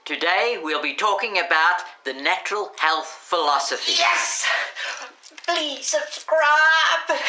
Today we'll be talking about the natural health philosophy. Yes! Please subscribe!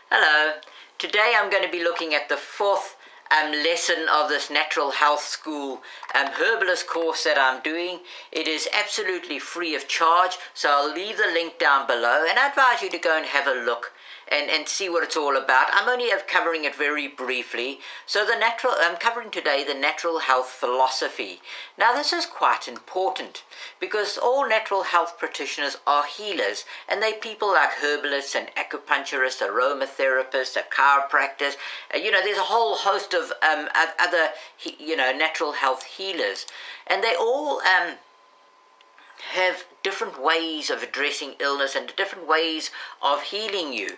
Hello. Today I'm going to be looking at the fourth lesson of this natural health school herbalist course that I'm doing. It is absolutely free of charge, so I'll leave the link down below, and I advise you to go and have a look and see what it's all about. I'm only covering it very briefly. So I'm covering today the natural health philosophy. Now this is quite important because all natural health practitioners are healers, and they're people like herbalists and acupuncturists, aromatherapists, chiropractors. There's a whole host of other natural health healers, and they all have different ways of addressing illness and different ways of healing you.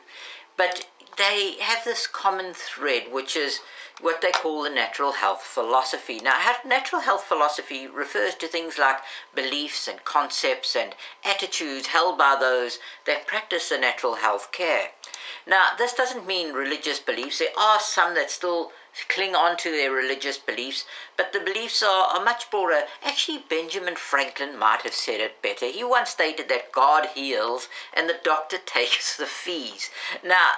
But they have this common thread, which is what they call the natural health philosophy. Now, natural health philosophy refers to things like beliefs and concepts and attitudes held by those that practice the natural health care. Now, this doesn't mean religious beliefs. There are some that still cling on to their religious beliefs, but the beliefs are much broader. Actually, Benjamin Franklin might have said it better. He once stated that God heals and the doctor takes the fees. Now,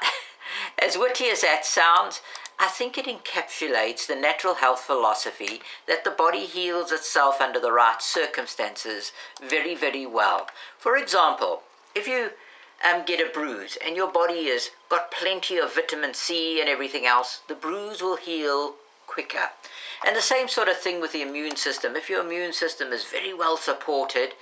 as witty as that sounds, I think it encapsulates the natural health philosophy that the body heals itself under the right circumstances very, very well. For example, if you get a bruise and your body has got plenty of vitamin C and everything else, the bruise will heal quicker. And the same sort of thing with the immune system. If your immune system is very well supported,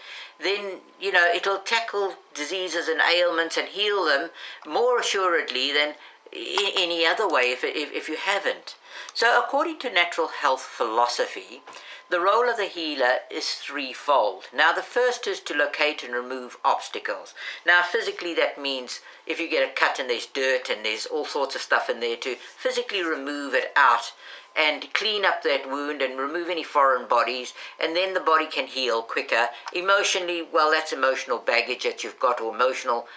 then it'll tackle diseases and ailments and heal them more assuredly than any other way if you haven't. So according to natural health philosophy, the role of the healer is threefold. Now, the first is to locate and remove obstacles. Now, physically, that means if you get a cut and there's dirt and there's all sorts of stuff in there, to physically remove it out and clean up that wound and remove any foreign bodies, and then the body can heal quicker. Emotionally, well, that's emotional baggage that you've got, or emotional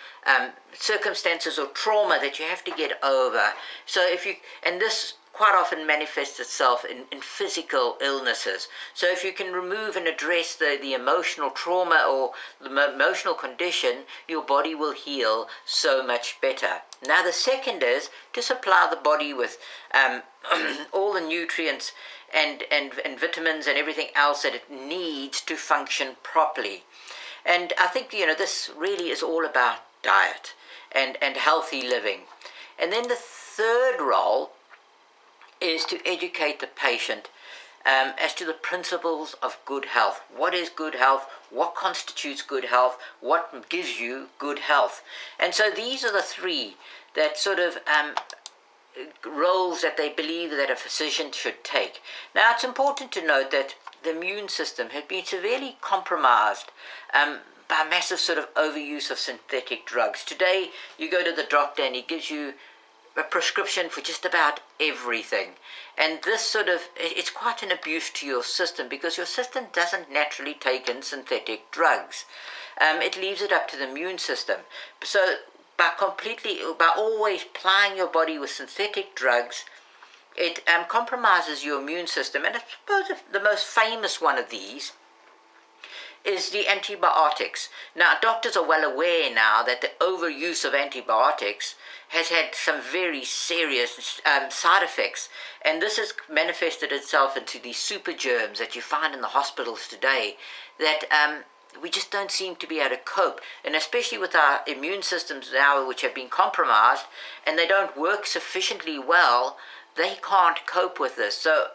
circumstances or trauma that you have to get over. So and this quite often manifests itself in physical illnesses. So if you can remove and address the emotional trauma or the emotional condition, your body will heal so much better. Now the second is to supply the body with all the nutrients and vitamins and everything else that it needs to function properly. And I think this really is all about diet and healthy living. And then the third role is to educate the patient as to the principles of good health. What is good health? What constitutes good health? What gives you good health? And so these are the three that sort of roles that they believe that a physician should take. Now, it's important to note that the immune system has been severely compromised by massive sort of overuse of synthetic drugs. Today, you go to the doctor and he gives you a prescription for just about everything, and this it's quite an abuse to your system, because your system doesn't naturally take in synthetic drugs. It leaves it up to the immune system. So by always plying your body with synthetic drugs, it compromises your immune system. And I suppose the most famous one of these is the antibiotics. Now, doctors are well aware now that the overuse of antibiotics has had some very serious side effects, and this has manifested itself into these super germs that you find in the hospitals today that we just don't seem to be able to cope. And especially with our immune systems now, which have been compromised and they don't work sufficiently well, they can't cope with this. So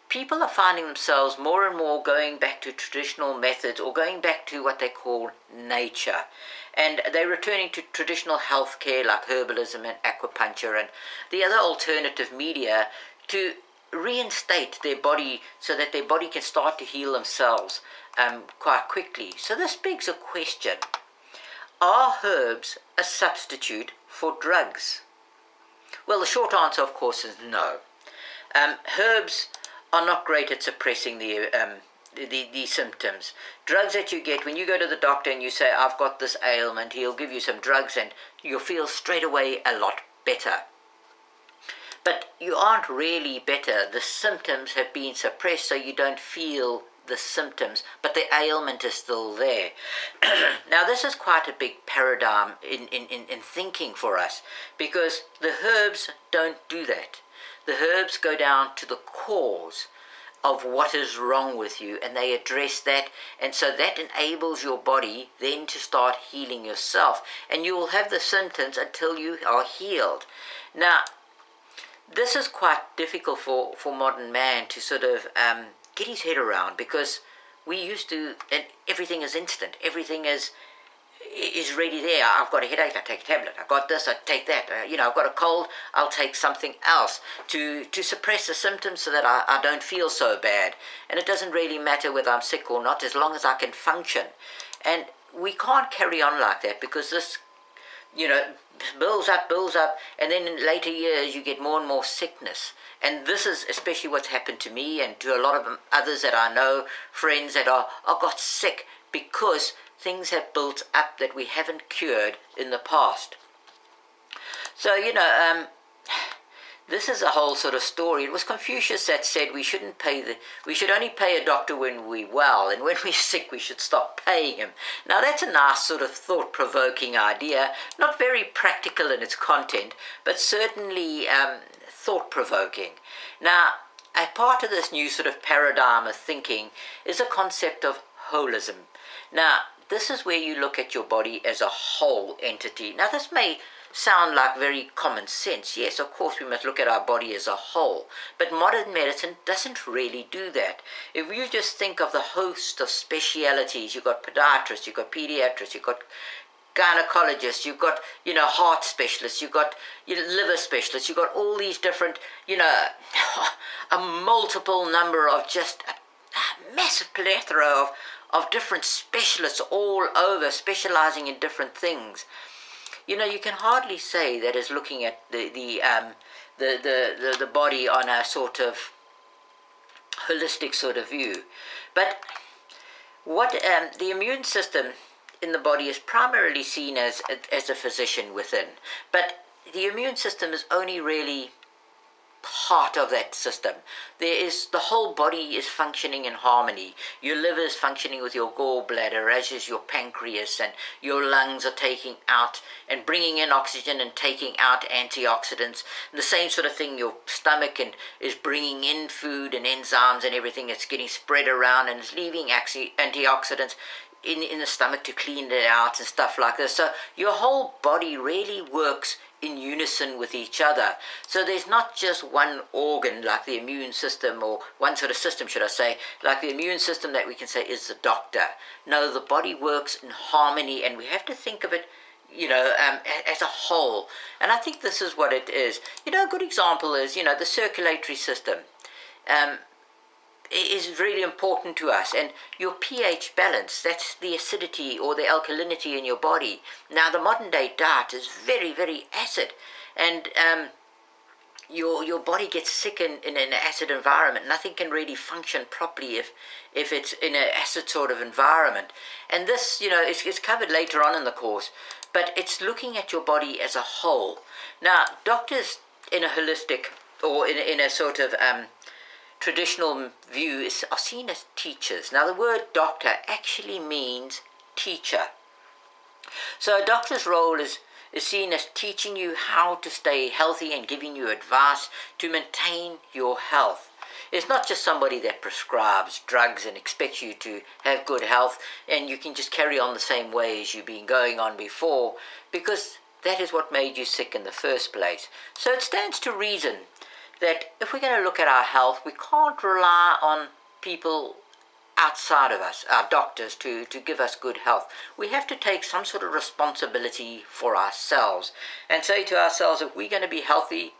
people are finding themselves more and more going back to traditional methods, or going back to what they call nature. And they're returning to traditional health care like herbalism and acupuncture and the other alternative media to reinstate their body so that their body can start to heal themselves quite quickly. So this begs a question: are herbs a substitute for drugs? Well, the short answer, of course, is no. Herbs are not great at suppressing the symptoms. Drugs that you get when you go to the doctor and you say, I've got this ailment, he'll give you some drugs and you'll feel straight away a lot better. But you aren't really better. The symptoms have been suppressed so you don't feel the symptoms, but the ailment is still there. Now, this is quite a big paradigm in thinking for us, because the herbs don't do that. The herbs go down to the cause of what is wrong with you, and they address that, and so that enables your body then to start healing yourself, and you will have the symptoms until you are healed. Now, this is quite difficult for modern man to sort of get his head around, because we used to, and everything is instant, everything is ready there. I've got a headache, I take a tablet. I've got this, I take that. I've got a cold, I'll take something else to suppress the symptoms so that I don't feel so bad. And it doesn't really matter whether I'm sick or not, as long as I can function. And we can't carry on like that, because this, builds up, and then in later years you get more and more sickness. And this is especially what's happened to me and to a lot of others that I know, friends that are got sick because things have built up that we haven't cured in the past. So, this is a whole sort of story. It was Confucius that said we should only pay a doctor when we're well, and when we're sick we should stop paying him. Now, that's a nice sort of thought-provoking idea, not very practical in its content, but certainly thought-provoking. Now, a part of this new sort of paradigm of thinking is a concept of holism. Now, this is where you look at your body as a whole entity. Now, this may sound like very common sense. Yes, of course, we must look at our body as a whole. But modern medicine doesn't really do that. If you just think of the host of specialities, you've got podiatrists, you've got pediatrists, you've got gynecologists, you've got, heart specialists, you've got liver specialists, you've got all these different, a multiple number of just a massive plethora of different specialists all over, specializing in different things. You can hardly say that is looking at the body on a sort of holistic sort of view. But what the immune system in the body is primarily seen as a physician within. But the immune system is only really part of that system. The whole body is functioning in harmony. Your liver is functioning with your gallbladder, as is your pancreas, and your lungs are taking out and bringing in oxygen and taking out antioxidants. The same sort of thing, your stomach is bringing in food and enzymes and everything. It's getting spread around and it's leaving antioxidants in the stomach to clean it out and stuff like this. So your whole body really works in unison with each other. So there's not just one organ like the immune system, or one sort of system, should I say, like the immune system that we can say is the doctor. No, the body works in harmony, and we have to think of it, as a whole. And I think this is what it is. A good example is, the circulatory system. Is really important to us, and your pH balance, that's the acidity or the alkalinity in your body. Now, the modern day diet is very, very acid, and your body gets sick in an acid environment. Nothing can really function properly if it's in an acid sort of environment. And this, is covered later on in the course, but it's looking at your body as a whole. Now, doctors in a holistic or in a sort of traditional view are seen as teachers. Now, the word doctor actually means teacher. So a doctor's role is seen as teaching you how to stay healthy and giving you advice to maintain your health. It's not just somebody that prescribes drugs and expects you to have good health and you can just carry on the same way as you've been going on before, because that is what made you sick in the first place. So it stands to reason that if we're going to look at our health, we can't rely on people outside of us, our doctors, to give us good health. We have to take some sort of responsibility for ourselves and say to ourselves, if we're going to be healthy,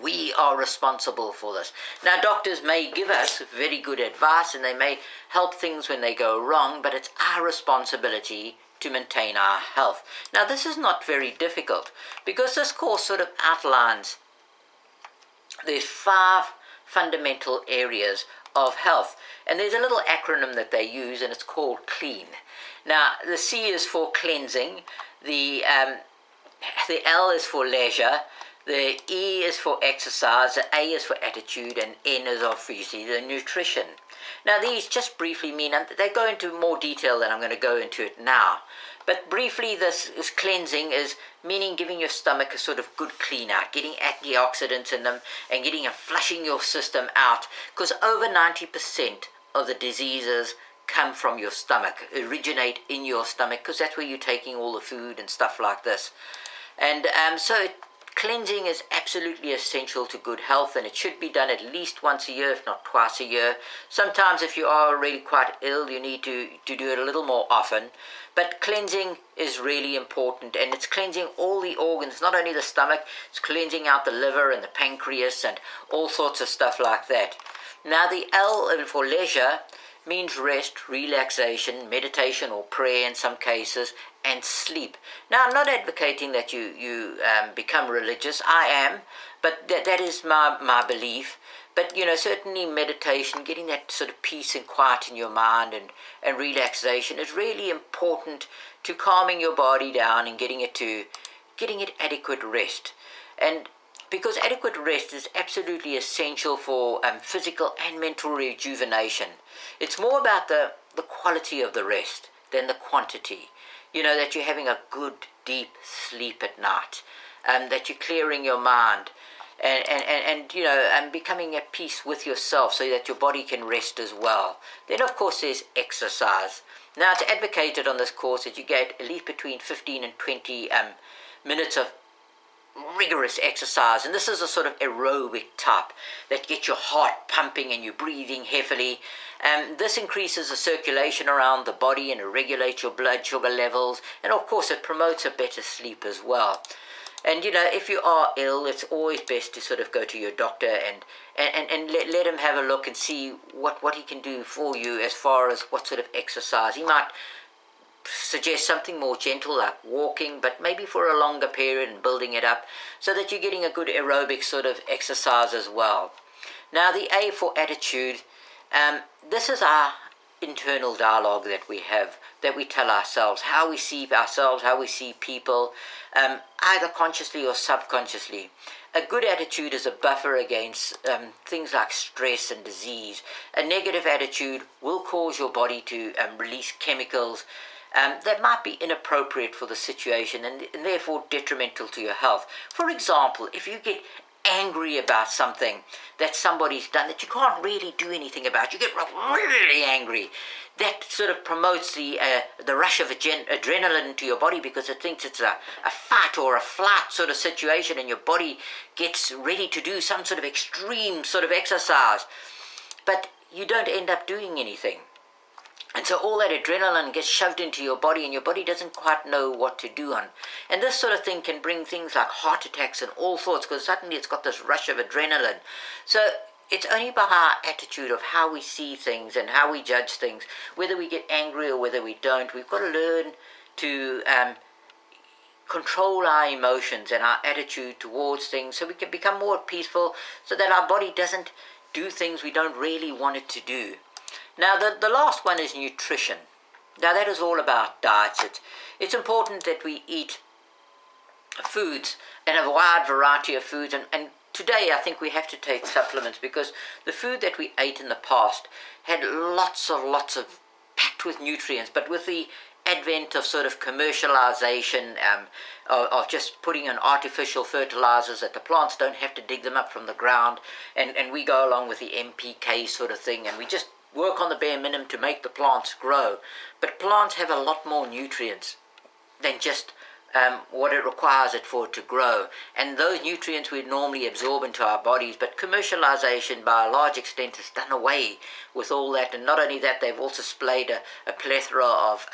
we are responsible for this. Now, doctors may give us very good advice and they may help things when they go wrong, but it's our responsibility to maintain our health. Now, this is not very difficult, because this course sort of outlines there's 5 fundamental areas of health, and there's a little acronym that they use, and it's called CLEAN. Now, the C is for cleansing, the L is for leisure, The E is for exercise, the A is for attitude, and N is obviously the nutrition. Now these just briefly mean, and they go into more detail than I'm going to go into it now, but briefly this is cleansing, is meaning giving your stomach a sort of good clean out, getting antioxidants in them and flushing your system out, because over 90% of the diseases come from your stomach, originate in your stomach, because that's where you're taking all the food and stuff like this. And so cleansing is absolutely essential to good health, and it should be done at least once a year, if not twice a year. Sometimes if you are really quite ill, you need to do it a little more often. But cleansing is really important, and it's cleansing all the organs, not only the stomach, it's cleansing out the liver and the pancreas and all sorts of stuff like that. Now the L for leisure means rest, relaxation, meditation or prayer in some cases, and sleep. Now, I'm not advocating that you become religious. I am, but that is my belief. But, certainly meditation, getting that sort of peace and quiet in your mind and relaxation is really important to calming your body down and getting it adequate rest. And because adequate rest is absolutely essential for physical and mental rejuvenation. It's more about the quality of the rest than the quantity. That you're having a good, deep sleep at night, that you're clearing your mind, and becoming at peace with yourself so that your body can rest as well. Then, of course, there's exercise. Now, it's advocated on this course that you get at least between 15 and 20 minutes of rigorous exercise, and this is a sort of aerobic type that gets your heart pumping and you're breathing heavily. This increases the circulation around the body and it regulates your blood sugar levels, and of course it promotes a better sleep as well. And if you are ill, it's always best to sort of go to your doctor and let him have a look and see what he can do for you as far as what sort of exercise. He might suggest something more gentle like walking, but maybe for a longer period and building it up so that you're getting a good aerobic sort of exercise as well. Now the A for attitude, this is our internal dialogue that we have, that we tell ourselves, how we see ourselves, how we see people, either consciously or subconsciously. A good attitude is a buffer against things like stress and disease. A negative attitude will cause your body to release chemicals that might be inappropriate for the situation and therefore detrimental to your health. For example, if you get angry about something that somebody's done that you can't really do anything about, you get really angry, that sort of promotes the rush of adrenaline to your body because it thinks it's a fight or a flight sort of situation, and your body gets ready to do some sort of extreme sort of exercise. But you don't end up doing anything. And so all that adrenaline gets shoved into your body, and your body doesn't quite know what to do on. And this sort of thing can bring things like heart attacks and all sorts, because suddenly it's got this rush of adrenaline. So it's only by our attitude of how we see things and how we judge things, whether we get angry or whether we don't. We've got to learn to control our emotions and our attitude towards things so we can become more peaceful, so that our body doesn't do things we don't really want it to do. Now, the last one is nutrition. Now, that is all about diets. It's important that we eat foods and a wide variety of foods. And today, I think we have to take supplements, because the food that we ate in the past had lots of packed with nutrients. But with the advent of sort of commercialization, of just putting in artificial fertilizers that the plants don't have to dig them up from the ground, and we go along with the NPK sort of thing, and we just work on the bare minimum to make the plants grow. But plants have a lot more nutrients than just what it requires it for it to grow. And those nutrients we normally absorb into our bodies, but commercialization by a large extent has done away with all that. And not only that, they've also splayed a plethora of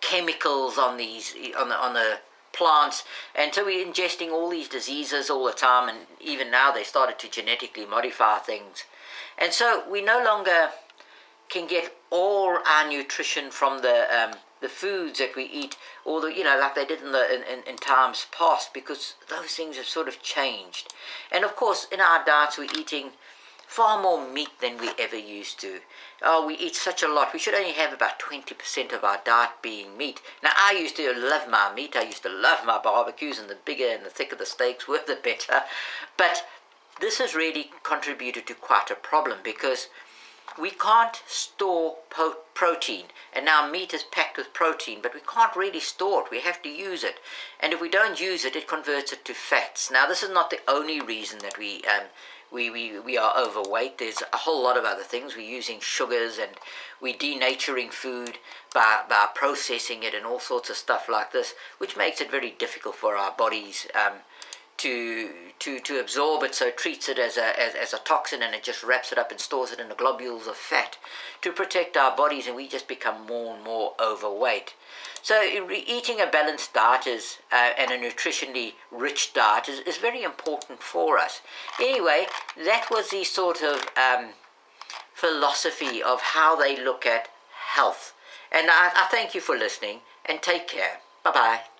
chemicals on the plants, and so we're ingesting all these diseases all the time, and even now they started to genetically modify things. And so we no longer can get all our nutrition from the foods that we eat, or like they did in times past, because those things have sort of changed. And of course, in our diets, we're eating far more meat than we ever used to. Oh, we eat such a lot. We should only have about 20% of our diet being meat. Now, I used to love my meat. I used to love my barbecues, and the bigger and the thicker the steaks were, the better. But this has really contributed to quite a problem, because we can't store protein, and now meat is packed with protein, but we can't really store it. We have to use it, and if we don't use it, it converts it to fats. Now, this is not the only reason that we are overweight. There's a whole lot of other things. We're using sugars, and we're denaturing food by processing it and all sorts of stuff like this, which makes it very difficult for our bodies to absorb it. So it treats it as a toxin, and it just wraps it up and stores it in the globules of fat to protect our bodies, and we just become more and more overweight. So eating a balanced diet and a nutritionally rich diet is very important for us. Anyway, that was the sort of philosophy of how they look at health. And I thank you for listening, and take care. Bye-bye.